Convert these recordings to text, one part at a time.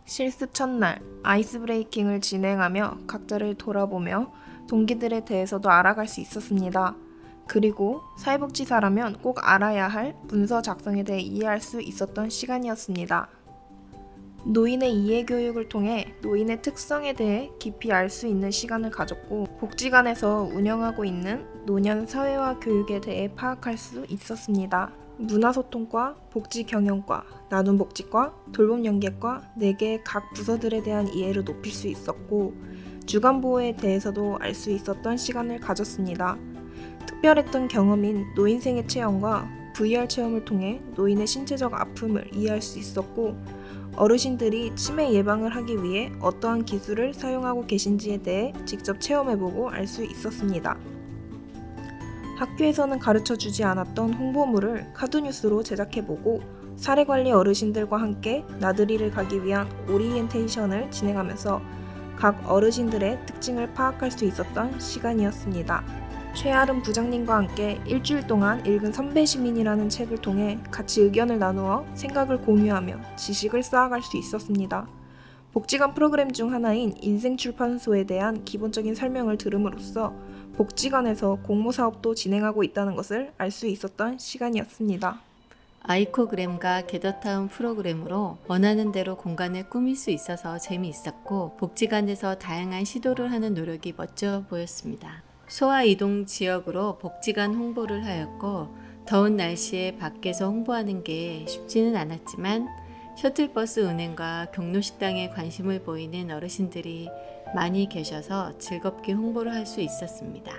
실습 첫날 아이스 브레이킹을 진행하며 각자를 돌아보며 동기들에 대해서도 알아갈 수 있었습니다. 그리고 사회복지사라면 꼭 알아야 할 문서 작성에 대해 이해할 수 있었던 시간이었습니다. 노인의 이해 교육을 통해 노인의 특성에 대해 깊이 알 수 있는 시간을 가졌고, 복지관에서 운영하고 있는 노년 사회화 교육에 대해 파악할 수 있었습니다. 문화소통과 복지경영과, 나눔복지과, 돌봄연계과 4개의 각 부서들에 대한 이해를 높일 수 있었고, 주간보호에 대해서도 알 수 있었던 시간을 가졌습니다. 특별했던 경험인 노인생애 체험과 VR 체험을 통해 노인의 신체적 아픔을 이해할 수 있었고, 어르신들이 치매 예방을 하기 위해 어떠한 기술을 사용하고 계신지에 대해 직접 체험해보고 알 수 있었습니다. 학교에서는 가르쳐주지 않았던 홍보물을 카드뉴스로 제작해보고, 사례관리 어르신들과 함께 나들이를 가기 위한 오리엔테이션을 진행하면서 각 어르신들의 특징을 파악할 수 있었던 시간이었습니다. 최아름 부장님과 함께 일주일 동안 읽은 선배 시민이라는 책을 통해 같이 의견을 나누어 생각을 공유하며 지식을 쌓아갈 수 있었습니다. 복지관 프로그램 중 하나인 인생출판소에 대한 기본적인 설명을 들음으로써 복지관에서 공모사업도 진행하고 있다는 것을 알 수 있었던 시간이었습니다. 아이코그램과 게더타운 프로그램으로 원하는 대로 공간을 꾸밀 수 있어서 재미있었고, 복지관에서 다양한 시도를 하는 노력이 멋져 보였습니다. 소아이동 지역으로 복지관 홍보를 하였고, 더운 날씨에 밖에서 홍보하는 게 쉽지는 않았지만 셔틀버스 운행과 경로식당에 관심을 보이는 어르신들이 많이 계셔서 즐겁게 홍보를 할 수 있었습니다.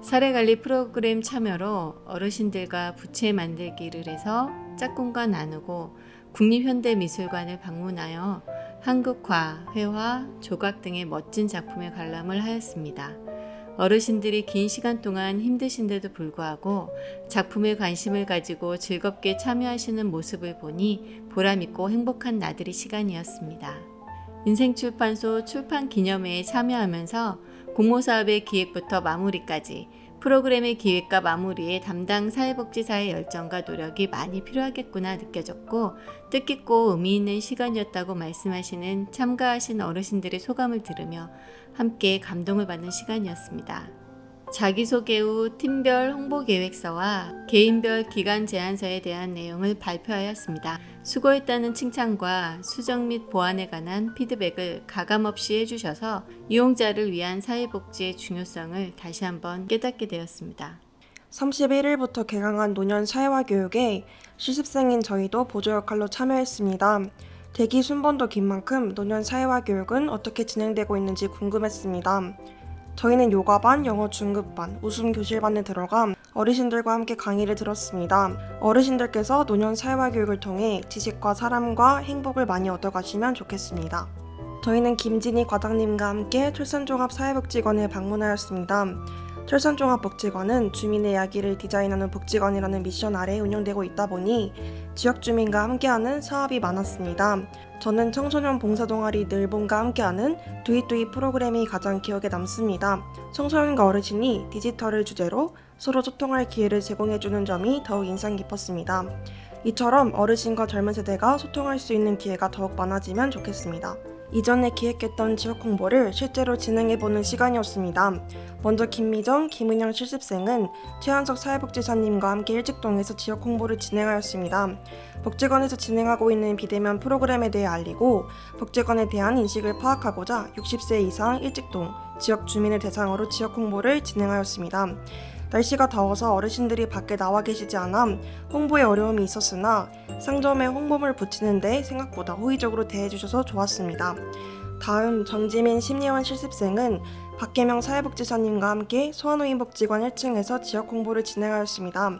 사례관리 프로그램 참여로 어르신들과 부채 만들기를 해서 짝꿍과 나누고, 국립현대미술관을 방문하여 한국화, 회화, 조각 등의 멋진 작품에 관람을 하였습니다. 어르신들이 긴 시간 동안 힘드신데도 불구하고 작품에 관심을 가지고 즐겁게 참여하시는 모습을 보니 보람있고 행복한 나들이 시간이었습니다. 인생출판소 출판 기념회에 참여하면서 공모사업의 기획부터 마무리까지 프로그램의 기획과 마무리에 담당 사회복지사의 열정과 노력이 많이 필요하겠구나 느껴졌고, 뜻깊고 의미 있는 시간이었다고 말씀하시는 참가하신 어르신들의 소감을 들으며 함께 감동을 받는 시간이었습니다. 자기소개 후 팀별 홍보계획서와 개인별 기간 제안서에 대한 내용을 발표하였습니다. 수고했다는 칭찬과 수정 및 보완에 관한 피드백을 가감없이 해주셔서 이용자를 위한 사회복지의 중요성을 다시 한번 깨닫게 되었습니다. 31일부터 개강한 노년 사회화 교육에 실습생인 저희도 보조 역할로 참여했습니다. 대기 순번도 긴 만큼 노년 사회화 교육은 어떻게 진행되고 있는지 궁금했습니다. 저희는 요가반, 영어 중급반, 웃음 교실반에 들어가 어르신들과 함께 강의를 들었습니다. 어르신들께서 노년 사회화 교육을 통해 지식과 사람과 행복을 많이 얻어가시면 좋겠습니다. 저희는 김진희 과장님과 함께 철산종합사회복지관을 방문하였습니다. 철산종합복지관은 주민의 이야기를 디자인하는 복지관이라는 미션 아래 운영되고 있다 보니 지역 주민과 함께하는 사업이 많았습니다. 저는 청소년 봉사동아리 늘봄과 함께하는 두이두이 프로그램이 가장 기억에 남습니다. 청소년과 어르신이 디지털을 주제로 서로 소통할 기회를 제공해주는 점이 더욱 인상 깊었습니다. 이처럼 어르신과 젊은 세대가 소통할 수 있는 기회가 더욱 많아지면 좋겠습니다. 이전에 기획했던 지역 홍보를 실제로 진행해보는 시간이었습니다. 먼저 김미정, 김은영 실습생은 최한석 사회복지사님과 함께 일직동에서 지역 홍보를 진행하였습니다. 복지관에서 진행하고 있는 비대면 프로그램에 대해 알리고 복지관에 대한 인식을 파악하고자 60세 이상 일직동 지역 주민을 대상으로 지역 홍보를 진행하였습니다. 날씨가 더워서 어르신들이 밖에 나와 계시지 않아 홍보에 어려움이 있었으나 상점에 홍보물 붙이는데 생각보다 호의적으로 대해주셔서 좋았습니다. 다음 정지민 심리원 실습생은 박계명 사회복지사님과 함께 소아노인복지관 1층에서 지역 홍보를 진행하였습니다.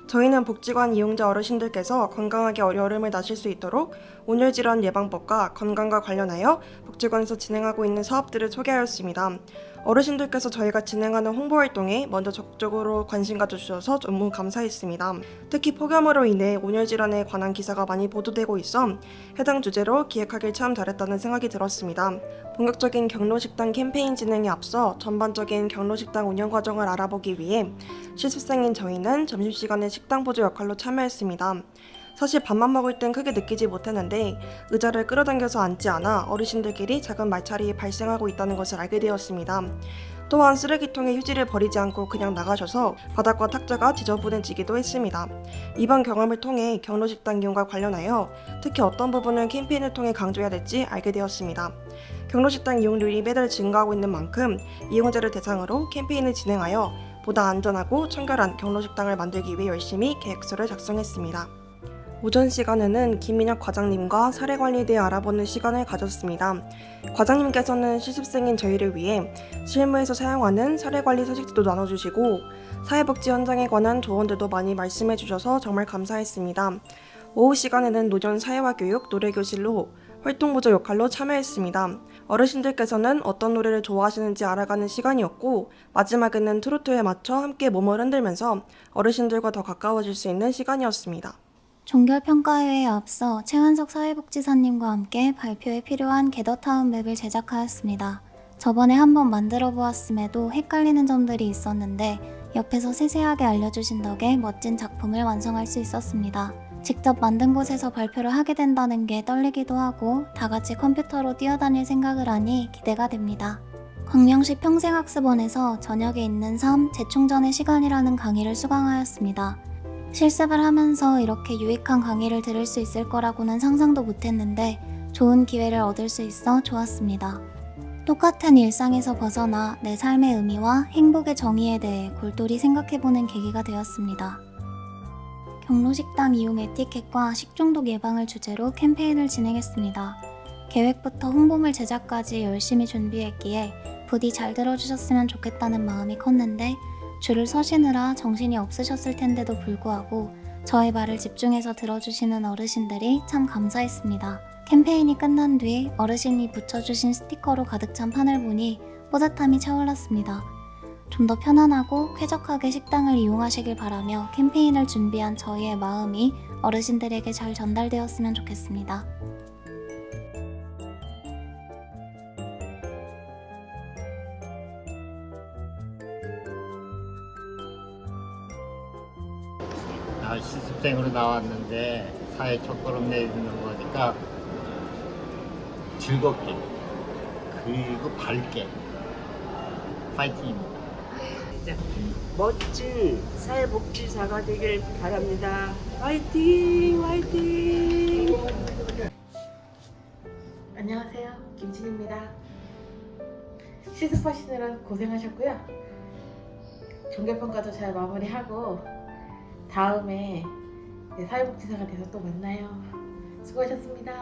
저희는 복지관 이용자 어르신들께서 건강하게 여름을 나실 수 있도록 온열질환 예방법과 건강과 관련하여 복지관에서 진행하고 있는 사업들을 소개하였습니다. 어르신들께서 저희가 진행하는 홍보활동에 먼저 적극적으로 관심 가져주셔서 너무 감사했습니다. 특히 폭염으로 인해 온열질환에 관한 기사가 많이 보도되고 있어 해당 주제로 기획하길 참 잘했다는 생각이 들었습니다. 본격적인 경로식당 캠페인 진행에 앞서 전반적인 경로식당 운영 과정을 알아보기 위해 실습생인 저희는 점심시간에 식당 보조 역할로 참여했습니다. 사실 밥만 먹을 땐 크게 느끼지 못했는데 의자를 끌어당겨서 앉지 않아 어르신들끼리 작은 말차림이 발생하고 있다는 것을 알게 되었습니다. 또한 쓰레기통에 휴지를 버리지 않고 그냥 나가셔서 바닥과 탁자가 지저분해지기도 했습니다. 이번 경험을 통해 경로식당 이용과 관련하여 특히 어떤 부분을 캠페인을 통해 강조해야 될지 알게 되었습니다. 경로식당 이용률이 매달 증가하고 있는 만큼 이용자를 대상으로 캠페인을 진행하여 보다 안전하고 청결한 경로식당을 만들기 위해 열심히 계획서를 작성했습니다. 오전 시간에는 김민혁 과장님과 사례관리에 대해 알아보는 시간을 가졌습니다. 과장님께서는 실습생인 저희를 위해 실무에서 사용하는 사례관리 서식지도 나눠주시고 사회복지 현장에 관한 조언들도 많이 말씀해 주셔서 정말 감사했습니다. 오후 시간에는 노년 사회화교육 노래교실로 활동보조 역할로 참여했습니다. 어르신들께서는 어떤 노래를 좋아하시는지 알아가는 시간이었고 마지막에는 트로트에 맞춰 함께 몸을 흔들면서 어르신들과 더 가까워질 수 있는 시간이었습니다. 종결평가회에 앞서 최환석 사회복지사님과 함께 발표에 필요한 게더타운 맵을 제작하였습니다. 저번에 한번 만들어 보았음에도 헷갈리는 점들이 있었는데 옆에서 세세하게 알려주신 덕에 멋진 작품을 완성할 수 있었습니다. 직접 만든 곳에서 발표를 하게 된다는 게 떨리기도 하고 다 같이 컴퓨터로 뛰어다닐 생각을 하니 기대가 됩니다. 광명시 평생학습원에서 저녁에 있는 삶 재충전의 시간이라는 강의를 수강하였습니다. 실습을 하면서 이렇게 유익한 강의를 들을 수 있을 거라고는 상상도 못했는데 좋은 기회를 얻을 수 있어 좋았습니다. 똑같은 일상에서 벗어나 내 삶의 의미와 행복의 정의에 대해 골똘히 생각해보는 계기가 되었습니다. 경로식당 이용 에티켓과 식중독 예방을 주제로 캠페인을 진행했습니다. 계획부터 홍보물 제작까지 열심히 준비했기에 부디 잘 들어주셨으면 좋겠다는 마음이 컸는데 줄을 서시느라 정신이 없으셨을 텐데도 불구하고 저의 말을 집중해서 들어주시는 어르신들이 참 감사했습니다. 캠페인이 끝난 뒤 어르신이 붙여주신 스티커로 가득 찬 판을 보니 뿌듯함이 차올랐습니다. 좀 더 편안하고 쾌적하게 식당을 이용하시길 바라며 캠페인을 준비한 저희의 마음이 어르신들에게 잘 전달되었으면 좋겠습니다. 실습생으로 나왔는데 사회 첫걸음 내딛는 거니까 즐겁게 그리고 밝게 파이팅입니다. 멋진 사회복지사가 되길 바랍니다. 화이팅! 화이팅! 안녕하세요. 김진입니다. 실습하시느라 고생하셨고요. 종결평가도 잘 마무리하고 다음에 사회복지사가 돼서 또 만나요. 수고하셨습니다.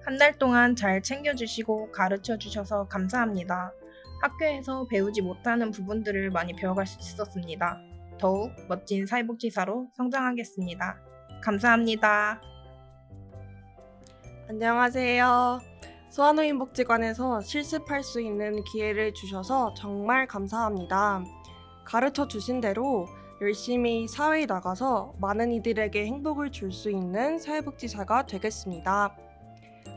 한 달 동안 잘 챙겨주시고 가르쳐주셔서 감사합니다. 학교에서 배우지 못하는 부분들을 많이 배워갈 수 있었습니다. 더욱 멋진 사회복지사로 성장하겠습니다. 감사합니다. 안녕하세요. 소아노인복지관에서 실습할 수 있는 기회를 주셔서 정말 감사합니다. 가르쳐 주신 대로 열심히 사회에 나가서 많은 이들에게 행복을 줄 수 있는 사회복지사가 되겠습니다.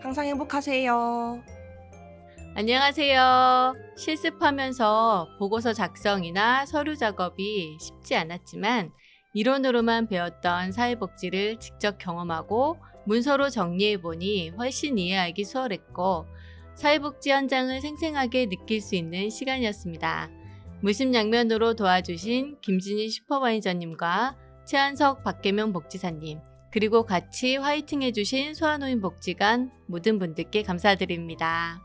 항상 행복하세요. 안녕하세요. 실습하면서 보고서 작성이나 서류 작업이 쉽지 않았지만 이론으로만 배웠던 사회복지를 직접 경험하고 문서로 정리해보니 훨씬 이해하기 수월했고 사회복지 현장을 생생하게 느낄 수 있는 시간이었습니다. 무심양면으로 도와주신 김진희 슈퍼바이저님과 최한석 박계명 복지사님 그리고 같이 화이팅 해주신 소아노인복지관 모든 분들께 감사드립니다.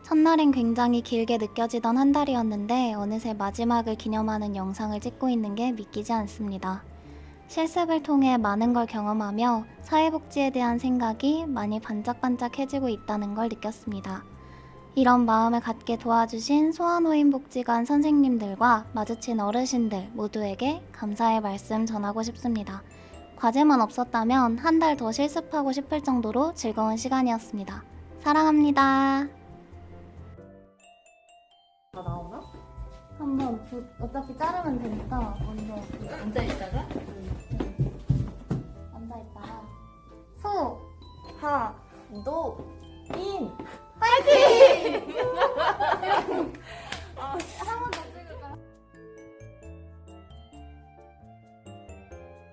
첫날엔 굉장히 길게 느껴지던 한 달이었는데 어느새 마지막을 기념하는 영상을 찍고 있는 게 믿기지 않습니다. 실습을 통해 많은 걸 경험하며 사회복지에 대한 생각이 많이 반짝반짝해지고 있다는 걸 느꼈습니다. 이런 마음을 갖게 도와주신 소아노인복지관 선생님들과 마주친 어르신들 모두에게 감사의 말씀 전하고 싶습니다. 과제만 없었다면 한 달 더 실습하고 싶을 정도로 즐거운 시간이었습니다. 사랑합니다. 다 나오나? 한번 어차피 자르면 되니까 먼저 앉아있다가? 앉아있다가 수! 하! 도! 인!